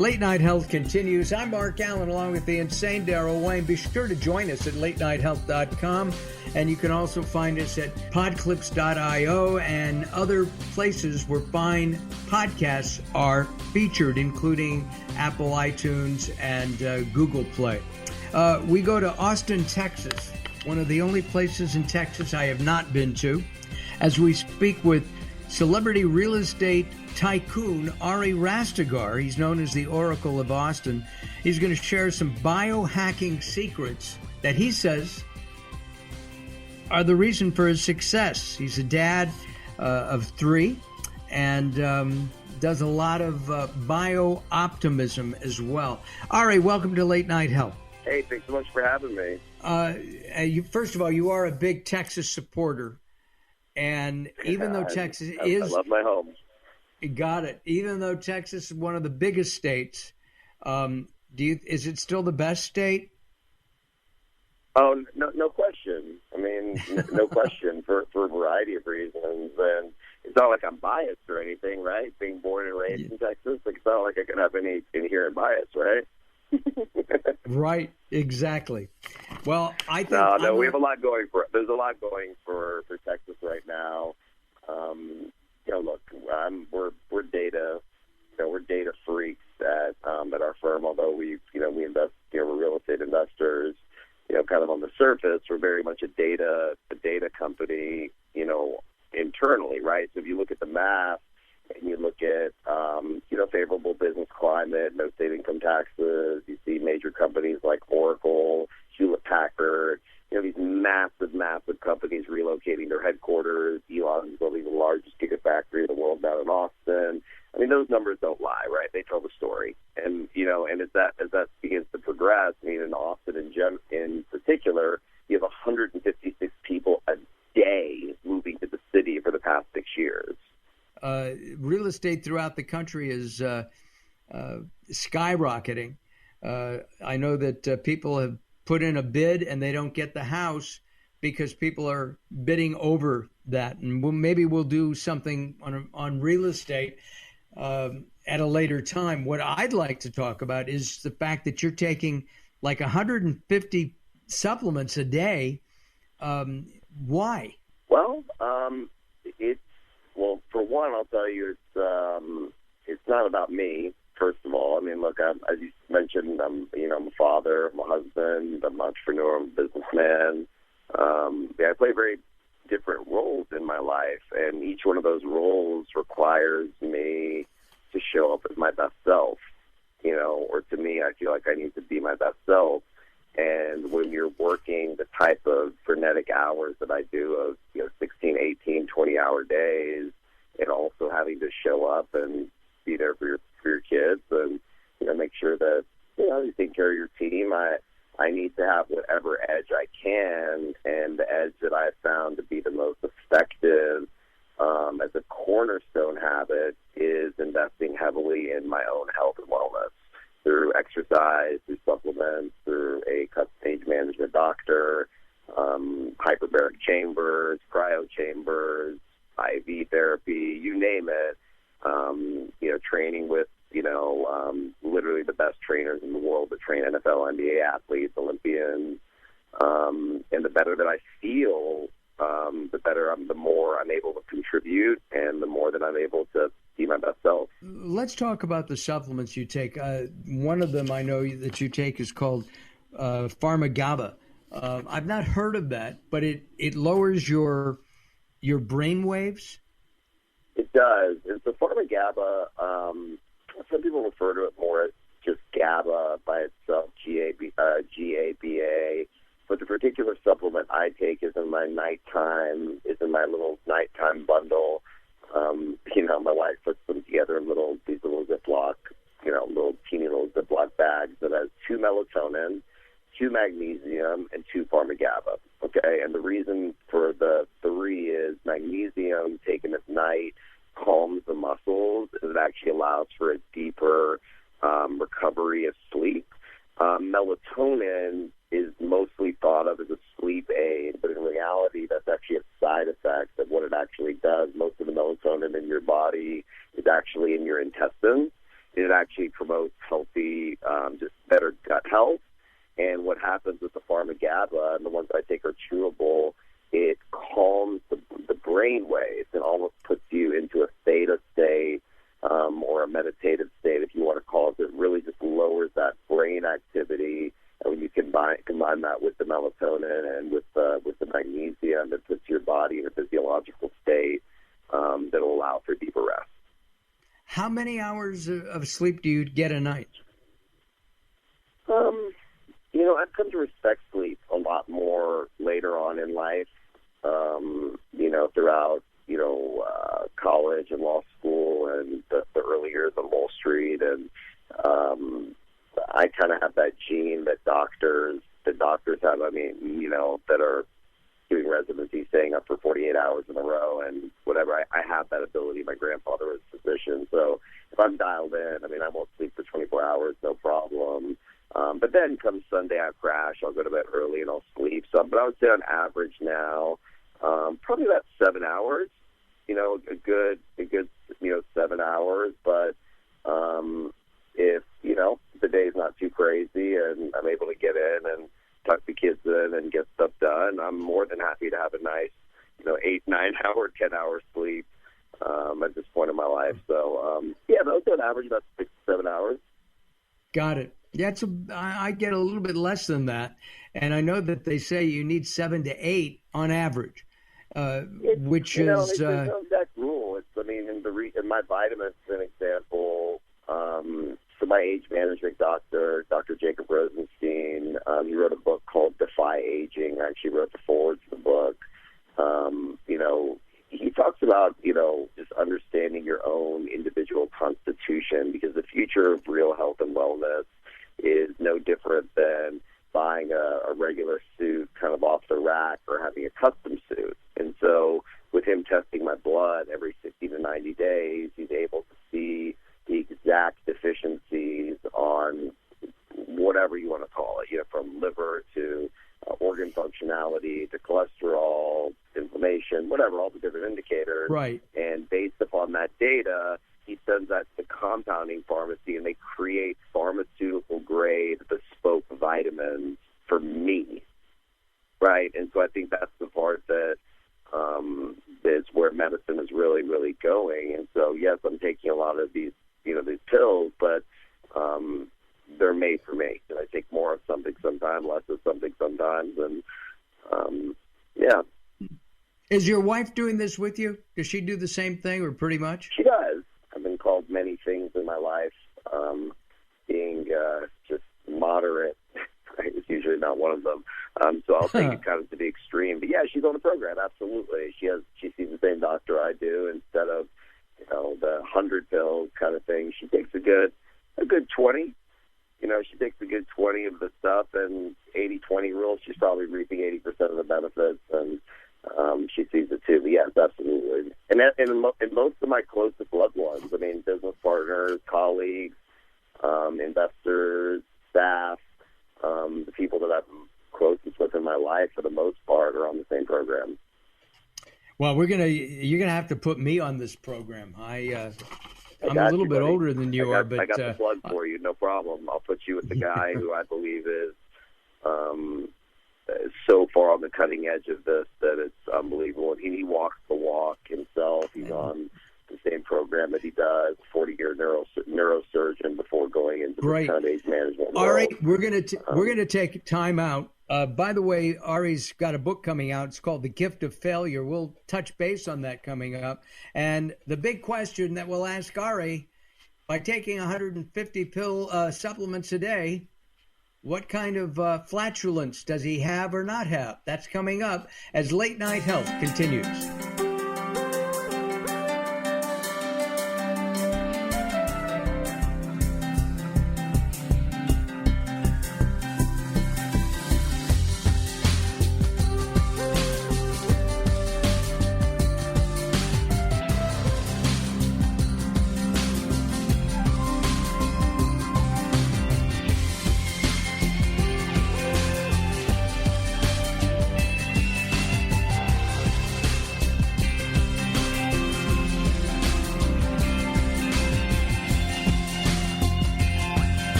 Late Night Health continues. I'm Mark Alyn along with the insane Daryl Wayne. Be sure to join us at latenighthealth.com, and you can also find us at podclips.io and other places where fine podcasts are featured, including Apple iTunes and Google Play. We go to Austin, Texas, one of the only places in Texas I have not been to, as we speak with celebrity real estate tycoon Ari Rastegar. He's known as the Oracle of Austin. He's going to share some biohacking secrets that he says are the reason for his success. He's a dad of 3 and does a lot of bio-optimism as well. Ari, welcome to Late Night Health. Hey, thanks so much for having me. First of all, you are a big Texas supporter. And even though Texas is... I love my home. Got it. Even though Texas is one of the biggest states, is it still the best state? Oh, no question. I mean, no question for a variety of reasons. And it's not like I'm biased or anything, right? Being born and raised in Texas, it's not like I could have any inherent bias, right? Right, exactly. Well, I think we have a lot going for. There's a lot going for Texas right now. Look, we're data. We're data freaks at our firm. Although we invest. We're real estate investors. Kind of on the surface, we're very much a data company. Internally, right? So if you look at the math and you look at favorable business climate, no state income taxes, you see major companies like Oracle, Hewlett Packard, these massive companies relocating their headquarters. Elon's building the largest gigafactory in the world down in Austin. I mean, those numbers don't lie, right? They tell the story. And and as that begins to progress, in Austin in particular, you have 156 people a day moving to the city for the past 6 years. Real estate throughout the country is skyrocketing. I know that people have put in a bid and they don't get the house because people are bidding over that. And maybe we'll do something on real estate at a later time. What I'd like to talk about is the fact that you're taking like 150 supplements a day. Why? Well, for one, I'll tell you, it's not about me. First of all, I mean, look, as you mentioned, I'm a father, I'm a husband, I'm an entrepreneur, I'm a businessman. I play very different roles in my life, and each one of those roles requires me to show up as my best self. Or to me, I feel like I need to be my best self. And when you're working the type of frenetic hours that I do of 16, 18, 20-hour days, and also having to show up and be there for your kids and make sure that you take care of your team, I need to have whatever edge I can, and the edge that I've found to be the most effective as a cornerstone habit is investing heavily in my own health and wellness through exercise, through supplements, through a custom age management doctor, hyperbaric chambers, cryo chambers, IV therapy, you name it. Training with literally the best trainers in the world that train NFL, NBA athletes, Olympians, and the better that I feel, the more I'm able to contribute, and the more that I'm able to be my best self. Let's talk about the supplements you take. One of them I know that you take is called Pharma-GABA. I've not heard of that, but it lowers your brain waves. It does. It's the Pharma-GABA. Some people refer to it more as just GABA by itself, GABA. But the particular supplement I take is in my little nighttime bundle. My wife puts them together in these little Ziploc, little teeny little Ziploc bags that has 2 melatonin, 2 magnesium, and 2 Pharma-GABA. Okay, and the reason for the 3 is magnesium taken at night calms the muscles, and it actually allows for a deeper recovery of sleep. Melatonin is mostly thought of as a sleep aid, but in reality, that's actually a side effect of what it actually does. Most of the melatonin in your body is actually in your intestines. It actually promotes body in a physiological state that will allow for deeper rest. How many hours of sleep do you get a night? I've come to respect sleep a lot more later on in life, throughout, college and law school and the early years on Wall Street. And I kind of have that gene that doctors have, that are doing residency, staying up for 48 hours in a row and whatever. I have that ability. My grandfather was a physician. So if I'm dialed in, I won't sleep for 24 hours, no problem. But then comes Sunday, I crash. I'll go to bed early and I'll sleep. But I would say on average now, probably about 7 hours. A good 7 hours. But if the day's not too crazy and I'm able to get in and tuck the kids in and get stuff done, I'm more than happy to have a nice 8, 9 hour, 10 hour sleep at this point in my life. So those on average about 6 to 7 hours. Got it. Yeah, I get a little bit less than that, and I know that they say you need 7 to 8 on average, which is there's no exact rule. In my vitamins, for an example, so my age management doctor, Dr. Jacob Rosenstein, he wrote a book called Defy Aging. I actually wrote the foreword to the book. He talks about just understanding your own individual constitution, because the future of real health and wellness is no different than buying a regular suit kind of off the rack or having a custom suit. And so with him testing my blood every 60 to 90 days, he's able to see the exact deficiencies on whatever you want to call it, from liver to organ functionality to cholesterol, inflammation, whatever, all the different indicators. Right. And based upon that data, he sends that to the compounding pharmacy, and they create pharmaceutical-grade bespoke vitamins for me, right? And so I think that's the part that is where medicine is really, really going. And so, yes, I'm taking a lot of these pills, but they're made for me. And I take more of something sometimes, less of something sometimes, and yeah. Is your wife doing this with you? Does she do the same thing, or pretty much? She does. I've been called many things in my life. Being just moderate is usually not one of them. So I'll take it kind of to the extreme. But yeah, she's on the program. Absolutely. She sees the same doctor I do. Instead of the 100 pills kind of thing, she takes a good 20. She takes a good 20 of the stuff, and 80-20 rule. She's probably reaping 80% of the benefits, and she sees it too. But yes, absolutely. And most of my closest loved ones, business partners, colleagues, investors, staff, the people that I'm closest with in my life, for the most part, are on the same program. Well, you're gonna have to put me on this program. I'm a little bit older than you are, but I got the plug for you. No problem. I'll put you with the guy who I believe is so far on the cutting edge of this that it's unbelievable. And he walks the walk himself. He's on the same program that he does, 40-year neurosurgeon before going into this kind of age management. All right, we're gonna take time out. By the way, Ari's got a book coming out. It's called The Gift of Failure. We'll touch base on that coming up. And the big question that we'll ask Ari, by taking 150 pill supplements a day, what kind of flatulence does he have or not have? That's coming up as Late Night Health continues.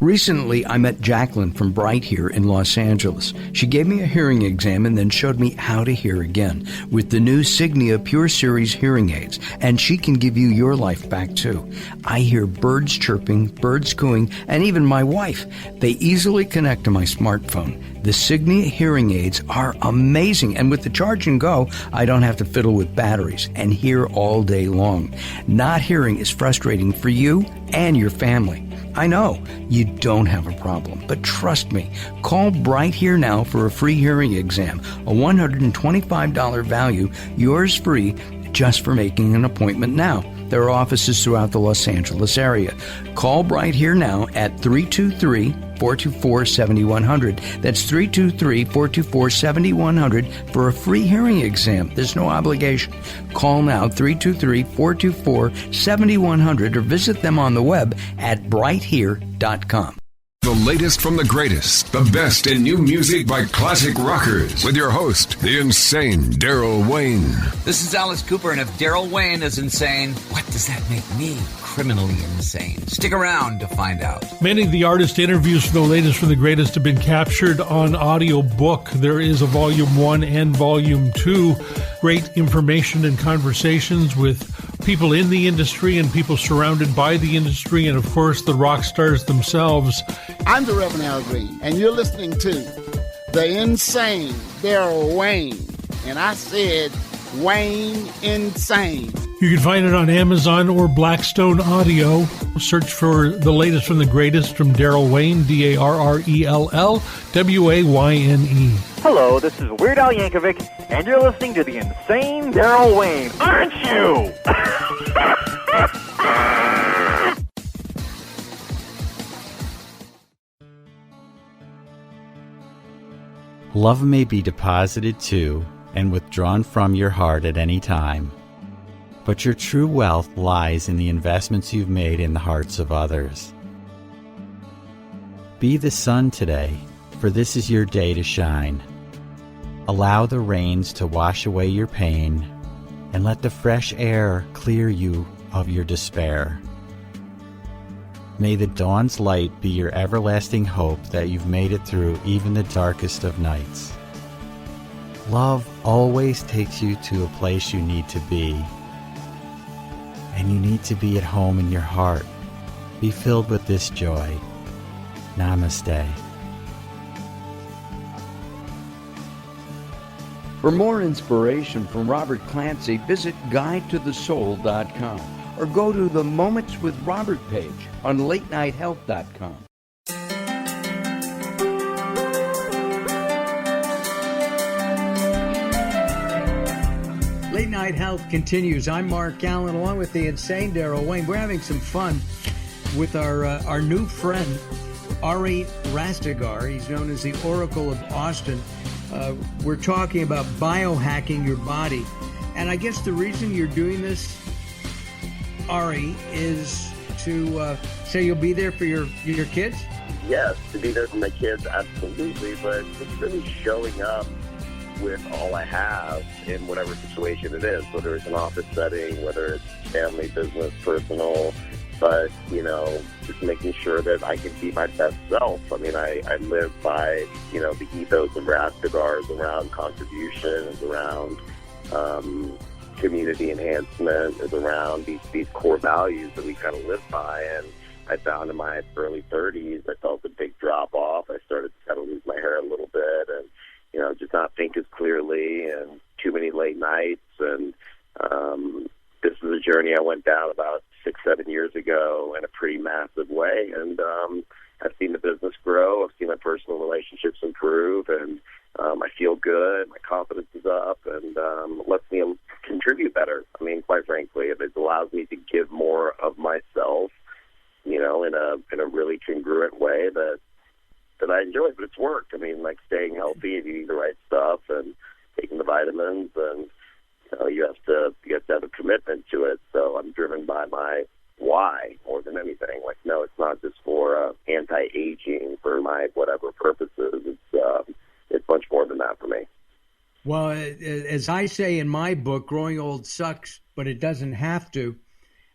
Recently, I met Jacqueline from Bright here in Los Angeles. She gave me a hearing exam and then showed me how to hear again with the new Signia Pure Series hearing aids, and she can give you your life back too. I hear birds chirping, birds cooing, and even my wife. They easily connect to my smartphone. The Signia hearing aids are amazing, and with the charge and go, I don't have to fiddle with batteries and hear all day long. Not hearing is frustrating for you and your family. I know you don't have a problem, but trust me, call Bright Here now for a free hearing exam, a $125 value, yours free, just for making an appointment now. There are offices throughout the Los Angeles area. Call Bright Here now at 323-424-7100. That's 323-424-7100 for a free hearing exam. There's no obligation. Call now, 323-424-7100, or visit them on the web at brighthere.com. The latest from the greatest, the best in new music by classic rockers, with your host, the insane Daryl Wayne. This is Alice Cooper, and if Daryl Wayne is insane, what does that make me? Criminally insane. Stick around to find out. Many of the artist interviews for the latest from the greatest have been captured on audio book. There is a Volume 1 and Volume 2. Great information and conversations with people in the industry and people surrounded by the industry, and of course the rock stars themselves. I'm the Reverend Al Green, and you're listening to the insane Daryl Wayne. And I said Wayne Insane. You can find it on Amazon or Blackstone Audio. Search for the latest from the greatest from Daryl Wayne, Darrell Wayne. Hello, this is Weird Al Yankovic, and you're listening to the insane Daryl Wayne, aren't you? Love may be deposited to and withdrawn from your heart at any time, but your true wealth lies in the investments you've made in the hearts of others. Be the sun today, for this is your day to shine. Allow the rains to wash away your pain, and let the fresh air clear you of your despair. May the dawn's light be your everlasting hope that you've made it through even the darkest of nights. Love always takes you to a place you need to be, and you need to be at home in your heart. Be filled with this joy. Namaste. For more inspiration from Robert Clancy, visit guidetothesoul.com or go to the Moments with Robert page on latenighthealth.com. Late Night Health continues. I'm Mark Alyn, along with the insane Daryl Wayne. We're having some fun with our new friend, Ari Rastegar. He's known as the Oracle of Austin. We're talking about biohacking your body. And I guess the reason you're doing this, Ari, is to say you'll be there for your kids? Yes, to be there for my kids, absolutely. But it's really showing up with all I have in whatever situation it is, whether it's an office setting, whether it's family, business, personal, but, just making sure that I can be my best self. I mean, I live by, the ethos of Rastegar is around contribution, is around community enhancement, is around these core values that we kind of live by. And I found in my early 30s, I felt a big drop off. I started to kind of lose my hair a little bit and, just not think as clearly and too many late nights. And this is a journey I went down about 6-7 years ago in a pretty massive way. And I've seen the business grow. I've seen my personal relationships improve. And I feel good. My confidence is up. And it lets me contribute better. I mean, quite frankly, it allows me to give more of myself, in a really congruent way that I enjoy, but it's work. I mean, like staying healthy and eating the right stuff and taking the vitamins, and you have to have a commitment to it. So I'm driven by my why more than anything. Like, no, it's not just for anti-aging for my whatever purposes. It's much more than that for me. Well, as I say in my book, growing old sucks, but it doesn't have to.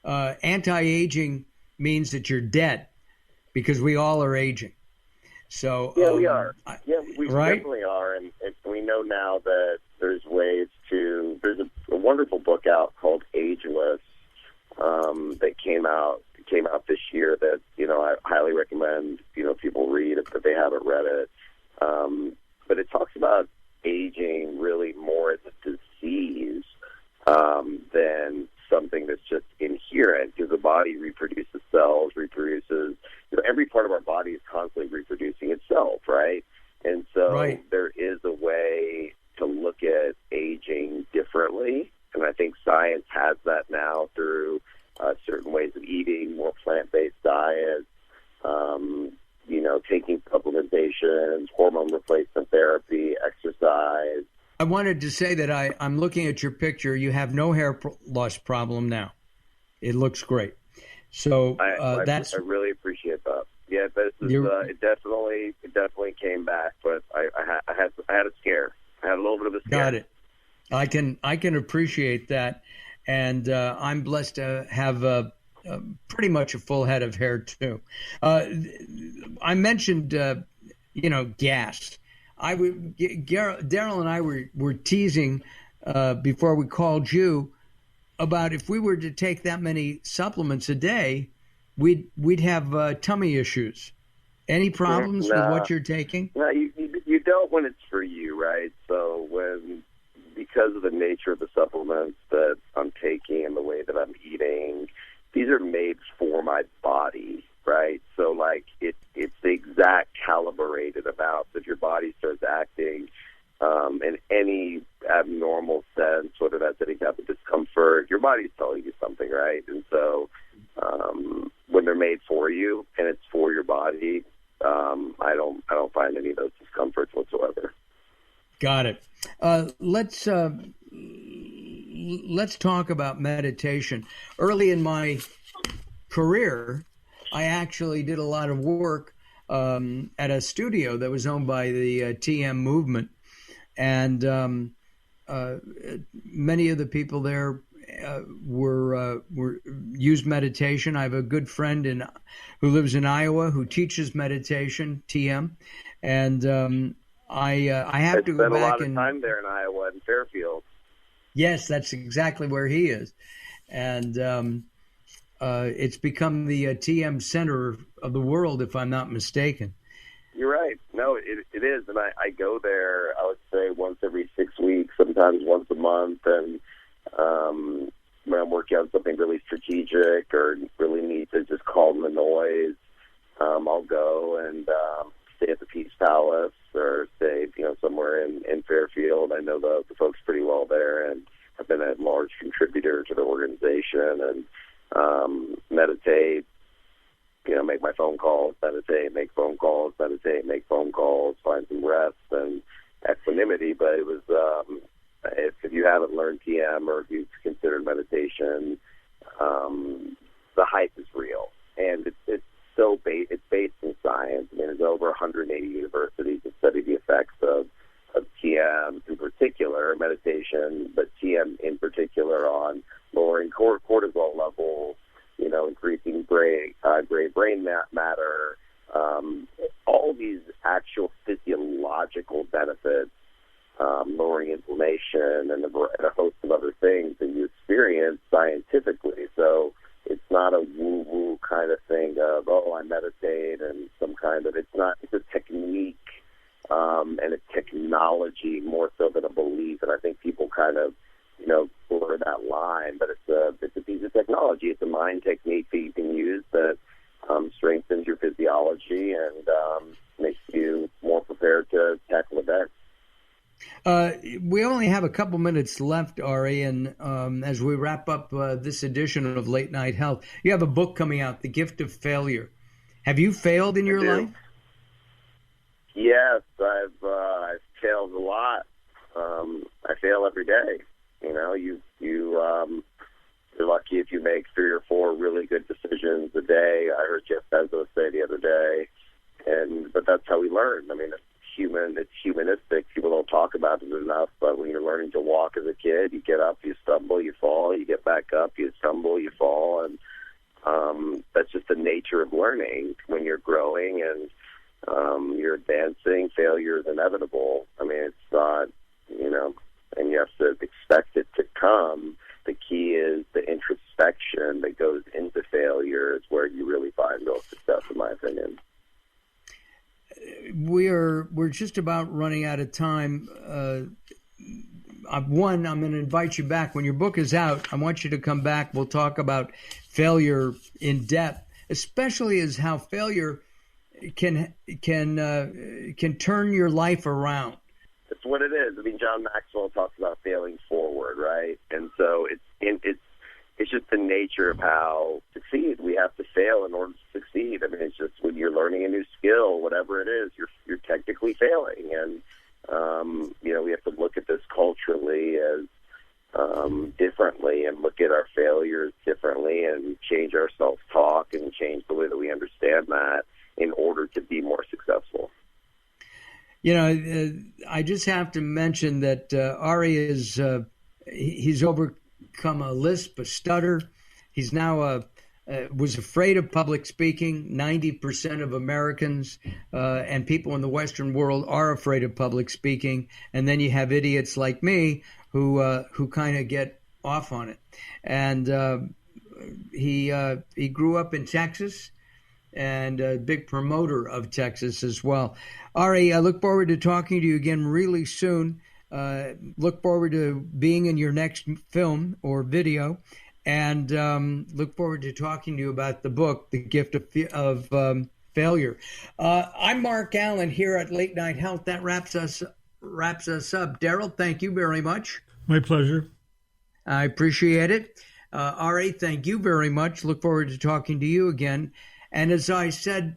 Anti-aging means that you're dead, because we all are aging. So yeah, we are. We right? definitely are, and we know now that there's ways to. There's a wonderful book out called Ageless that came out this year that I highly recommend people read if they haven't read it. But it talks about aging really more as a disease than something that's just inherent, because the body reproduces cells, every part of our body is constantly reproducing itself, right? And so there is a way to look at aging differently, and I think science has that now through certain ways of eating, more plant-based diets, taking supplementations, hormone replacement therapy, exercise. I wanted to say that I'm looking at your picture. You have no hair loss problem now. It looks great. So I really appreciate that. Yeah, this is, it definitely came back, but I had a scare. I had a little bit of a scare. Got it. I can appreciate that, and I'm blessed to have pretty much a full head of hair too. I mentioned gas. Daryl and I were teasing before we called you about if we were to take that many supplements a day, we'd have tummy issues. Any problems with what you're taking? No, you don't when it's for you, right? So because of the nature of the supplements that I'm taking and the way that I'm eating, these are made for my body, right? So it's the exact calibrated amount. If your body starts acting in any abnormal sense, whether that's any type of discomfort, your body's telling you something, right? And so when they're made for you and it's for your body, I don't find any of those discomforts whatsoever. Got it. Let's talk about meditation. Early in my career, I actually did a lot of work at a studio that was owned by the TM movement, and many of the people there were used meditation. I have a good friend who lives in Iowa who teaches meditation, TM, and I have to go back and spent a lot of time there in Iowa in Fairfield. Yes, that's exactly where he is, and it's become the TM center of the world, if I'm not mistaken. You're right. No, it is, and I go there, I would say, once every 6 weeks, sometimes once a month, and when I'm working on something really strategic or really need to just calm the noise, I'll go and stay at the Peace Palace or stay, somewhere in Fairfield. I know the folks pretty well there, and I've been a large contributor to the organization, and meditate, make my phone calls, meditate, make phone calls, meditate, make phone calls, find some rest and equanimity. But it was, if you haven't learned TM or if you've considered meditation, the hype is real, and it's based in science. I mean, there's over 180 universities that study the effects of TM in particular, meditation, but TM in particular on lowering cortisol levels, increasing gray brain matter, all these actual physiological benefits, lowering inflammation and a host of other things that you experience scientifically. So it's not a woo-woo kind of thing of, I meditate and it's a technique and a technology more so than a belief. And I think people kind of, blur that line, but it's a piece of technology. It's a mind technique that you can use that strengthens your physiology and makes you more prepared to tackle the day. We only have a couple minutes left, Ari, and as we wrap up this edition of Late Night Health, you have a book coming out, The Gift of Failure. Have you failed in your life? Yes, I've failed a lot. I fail every day. You're lucky if you make 3 or 4 really good decisions a day. I heard Jeff Bezos say the other day, but that's how we learn. I mean, it's humanistic. People don't talk about it enough, but when you're learning to walk as a kid, you get up, you stumble, you fall, you get back up, you stumble, you fall, and that's just the nature of learning. When you're growing and you're advancing, failure is inevitable. I mean, it's not, and you have to expect it to come. The key is the introspection that goes into failure is where you really find real success, in my opinion. We're just about running out of time. I'm going to invite you back. When your book is out, I want you to come back. We'll talk about failure in depth, especially as how failure can turn your life around. It's what it is. I mean, John Maxwell talks about failing forward, right? And so it's just the nature of how to succeed. We have to fail in order to succeed. I mean, it's just when you're learning a new skill, whatever it is, you're technically failing. And we have to look at this culturally as differently, and look at our failures differently, and change our self-talk and change the way that we understand that in order to be more successful. I just have to mention that Ari he's overcome a lisp, a stutter. He's now was afraid of public speaking. 90% of Americans and people in the Western world are afraid of public speaking. And then you have idiots like me who kind of get off on it. And he grew up in Texas, and a big promoter of Texas as well. Ari, I look forward to talking to you again really soon. Look forward to being in your next film or video, and look forward to talking to you about the book, The Gift of Failure. I'm Mark Alyn here at Late Night Health. That wraps us up. Daryl, thank you very much. My pleasure. I appreciate it. Ari, thank you very much. Look forward to talking to you again. And as I say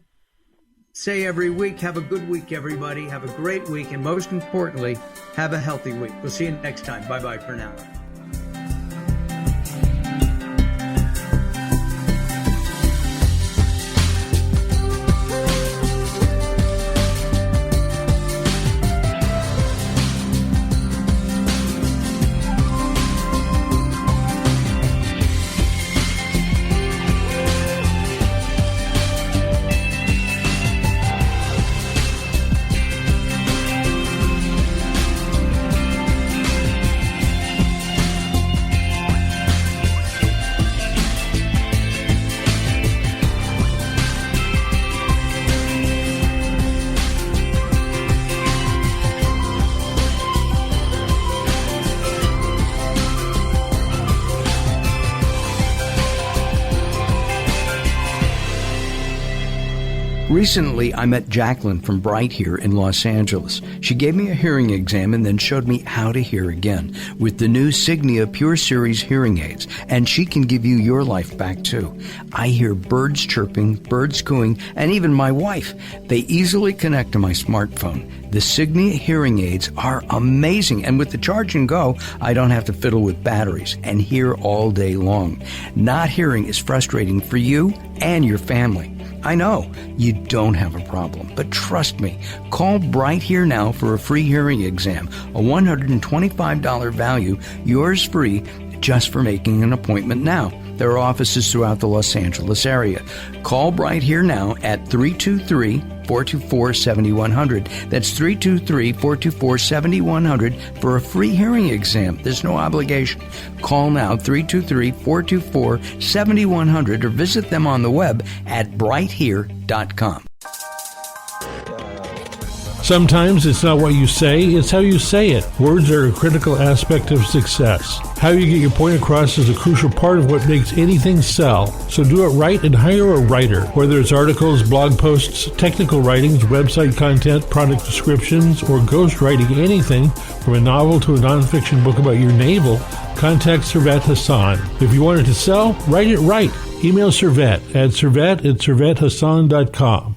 every week, have a good week, everybody. Have a great week. And most importantly, have a healthy week. We'll see you next time. Bye-bye for now. Recently, I met Jacqueline from Bright here in Los Angeles. She gave me a hearing exam and then showed me how to hear again with the new Signia Pure Series hearing aids, and she can give you your life back too. I hear birds chirping, birds cooing, and even my wife. They easily connect to my smartphone. The Signia hearing aids are amazing, and with the charge and go, I don't have to fiddle with batteries and hear all day long. Not hearing is frustrating for you and your family. I know you don't have a problem, but trust me, call Bright Here now for a free hearing exam, a $125 value, yours free, just for making an appointment now. There are offices throughout the Los Angeles area. Call Bright Here now at 323-424-7100. That's 323-424-7100 for a free hearing exam. There's no obligation. Call now, 323-424-7100, or visit them on the web at brighthere.com. Sometimes it's not what you say, it's how you say it. Words are a critical aspect of success. How you get your point across is a crucial part of what makes anything sell. So do it right and hire a writer. Whether it's articles, blog posts, technical writings, website content, product descriptions, or ghostwriting anything from a novel to a nonfiction book about your navel, contact Servet Hassan. If you want it to sell, write it right. Email Servet at servet@servethassan.com.